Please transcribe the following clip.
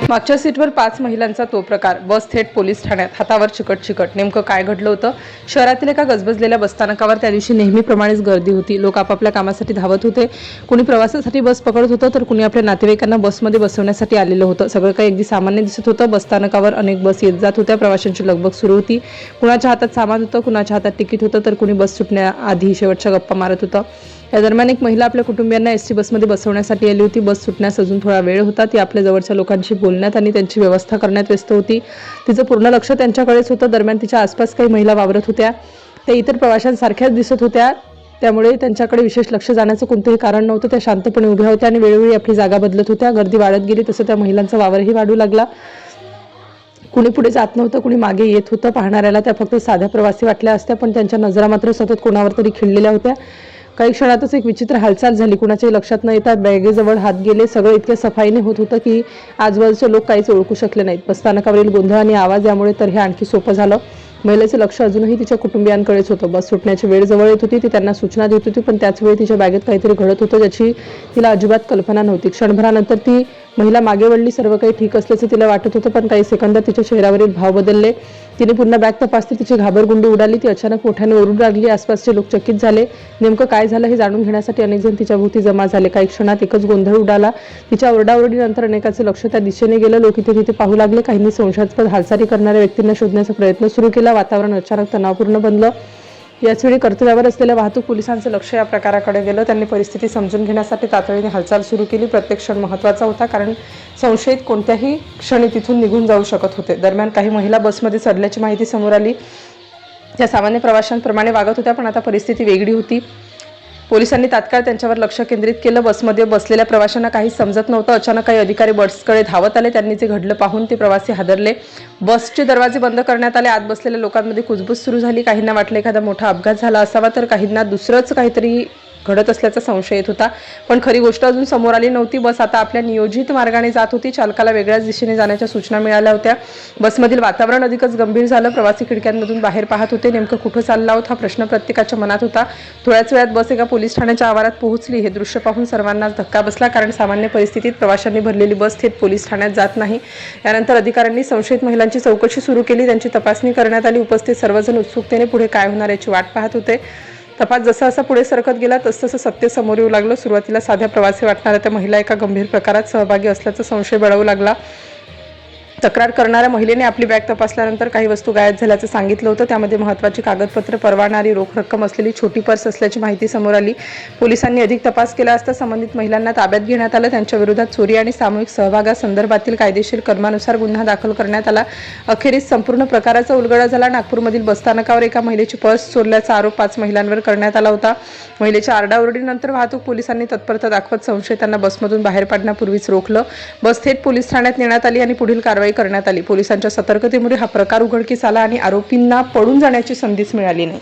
मागच्या सीटवर 5 महिलांचा तो प्रकार, बस थेट पोलीस ठाण्यात, हातावर चिकट. नेमकं काय घडलं होतं? शहरातील एका गजबजलेल्या बसस्थानकावर त्या दिवशी नेहमीप्रमाणेच गर्दी होती. लोक आपापल्या कामासाठी धावत होते. कुणी प्रवासासाठी बस पकडत होतं, तर कुणी आपल्या नातेवाईकांना बसमध्ये बसवण्यासाठी आलेलं होतं. सगळं काही अगदी सामान्य दिसत होतं. बसस्थानकावर अनेक बस येत जात होत्या. प्रवाशांची लगबग सुरू होती. कुणाच्या हातात सामान होतं, कुणाच्या हातात तिकीट होतं, तर कुणी बस सुटण्याआधी शेवटच्या गप्पा मारत होतं. या दरम्यान एक महिला आपल्या कुटुंबियांना एसटी बसमध्ये बसवण्यासाठी आली होती. बस सुटण्यास अजून थोडा वेळ होता. ती आपल्या जवळच्या लोकांशी बोलण्यात आणि त्यांची व्यवस्था करण्यात व्यस्त होती. तिचं पूर्ण लक्ष त्यांच्याकडेच होतं. दरम्यान तिच्या आसपास काही महिला वावरत होत्या. त्या इतर प्रवाशांसारख्याच दिसत होत्या, त्यामुळे त्यांच्याकडे विशेष लक्ष जाण्याचं कोणतेही कारण नव्हतं. त्या शांतपणे उभ्या होत्या आणि वेळोवेळी आपली जागा बदलत होत्या. गर्दी वाढत गेली तसं त्या महिलांचा वावरही वाढू लागला. कुणी पुढे जात नव्हतं, कुणी मागे येत होतं. पाहणाऱ्याला त्या फक्त साध्या प्रवासी वाटल्या असत्या, पण त्यांच्या नजरा मात्र सतत कोणावर तरी खिळलेल्या होत्या. काही क्षणातच एक विचित्र हालचाल झाली. कुणाच्याही लक्षात न येता बॅगेजवळ हात गेले. सगळं इतक्या सफाईने होत होतं की आजूबाजूचे लोक काहीच ओळखू शकले नाहीत. बसस्थानकावरील गोंधळ आणि आवाज यामुळे तर हे आणखी सोपं झालं. महिलेचं लक्ष अजूनही तिच्या कुटुंबियांकडेच होतं. बस सुटण्याची वेळ जवळ येत होती. ती त्यांना सूचना देत होती, पण त्याच वेळी तिच्या बॅगेत काहीतरी घडत होतं ज्याची तिला अजिबात कल्पना नव्हती. क्षणभरानंतर ती महिला मागे वळली. सर्व काही ठीक असल्याचं तिला वाटत होतं, पण काही सेकंदात तिच्या चेहऱ्यावरील भाव बदलले. तिने पुन्हा बॅग तपासली. तिची घाबरगुंडी उडाली. ती अचानक मोठ्याने ओरडू लागली. आसपासचे लोक चकित झाले. नेमकं काय झालं हे जाणून घेण्यासाठी अनेक जण तिच्या भोवती जमा झाले. काही क्षणात एकच गोंधळ उडाला. तिच्या ओरडाओरडीनंतर अनेकांचे लक्ष त्या दिशेने गेलं. लोक इथे तिथे पाहू लागले. काहींनी संशयास्पद हालचाली करणाऱ्या व्यक्तींना शोधण्याचा प्रयत्न सुरू केला. वातावरण अचानक तणावपूर्ण बनलं. याचवेळी कर्तव्यावर असलेल्या वाहतूक पोलिसांचं लक्ष या प्रकाराकडे गेलं. त्यांनी परिस्थिती समजून घेण्यासाठी तातडीने हालचाल सुरू केली. प्रत्येक क्षण महत्त्वाचा होता, कारण संशयित कोणत्याही क्षणी तिथून निघून जाऊ शकत होते. दरम्यान काही महिला बसमध्ये चढल्याची माहिती समोर आली. त्या सामान्य प्रवाशांप्रमाणे वागत होत्या, पण आता परिस्थिती वेगळी होती. पोलिसांनी तात्काळ त्यांच्यावर लक्ष केंद्रित केलं. बसमध्ये बसलेल्या प्रवाशांना काही समजत नव्हतं. अचानक काही अधिकारी बसकडे धावत आले. त्यांनी जे घडलं पाहून ते प्रवासी हादरले. बसचे दरवाजे बंद करण्यात आले. आत बसलेल्या लोकांमध्ये कुजबूज सुरू झाली. काहींना वाटलं एखादा मोठा अपघात झाला असावा, तर काहींना दुसरंच काहीतरी घडत असल्याचा संशय येत होता. पण खरी गोष्ट अजून समोर आली नव्हती. बस आता आपल्या नियोजित मार्गाने जात होती. चालकाला वेगळ्याच दिशेने जाण्याच्या सूचना मिळाल्या होत्या. बसमधील वातावरण अधिकच गंभीर झालं. प्रवासी खिडक्यांमधून बाहेर पाहत होते. नेमकं कुठं चालला आहोत हा प्रश्न प्रत्येकाच्या मनात होता. थोड्याच वेळात बस एका पोलीस ठाण्याच्या आवारात पोहोचली. हे दृश्य पाहून सर्वांनाच धक्का बसला, कारण सामान्य परिस्थितीत प्रवाशांनी भरलेली बस थेट पोलीस ठाण्यात जात नाही. यानंतर अधिकाऱ्यांनी संशयित महिलांची चौकशी सुरू केली. त्यांची तपासणी करण्यात आली. उपस्थित सर्वजण उत्सुकतेने पुढे काय होणार याची वाट पाहत होते. तपास जसा पुढे सरकत गेला तसं सत्य समोर येऊ लागलं. सुरुवातीला साध्या प्रवासी वाटणाऱ्या त्या महिला एका गंभीर प्रकारात सहभागी असल्याचा संशय बळावू लागला. तक्रार करणाऱ्या महिलेने आपली बॅग तपासल्यानंतर काही वस्तू गायब झाल्याचं सांगितलं होतं. त्यामध्ये महत्त्वाची कागदपत्र, परवाना आणि रोख रक्कम असलेली छोटी पर्स असल्याची माहिती समोर आली. पोलिसांनी अधिक तपास केला असता संबंधित महिलांना ताब्यात घेण्यात आलं. त्यांच्या विरोधात चोरी आणि सामूहिक सहभागासंदर्भातील कायदेशीर कलमानुसार गुन्हा दाखल करण्यात आला. अखेरीस संपूर्ण प्रकाराचा उलगडा झाला. नागपूरमधील बसस्थानकावर एका महिलेची पर्स चोरल्याचा आरोप 5 महिलांवर करण्यात आला होता. महिलेच्या आरडाओरडीनंतर वाहतूक पोलिसांनी तत्परता दाखवत संशयितांना बसमधून बाहेर पाडण्यापूर्वीच रोखलं. बस थेट पोलीस ठाण्यात नेण्यात आली आणि पुढील कारवाई करण्यात आली. पोलिसांच्या सतर्कतेमुळे हा प्रकार उघडकीस आला आणि आरोपींना पळून जाण्याची संधीच मिळाली नाही.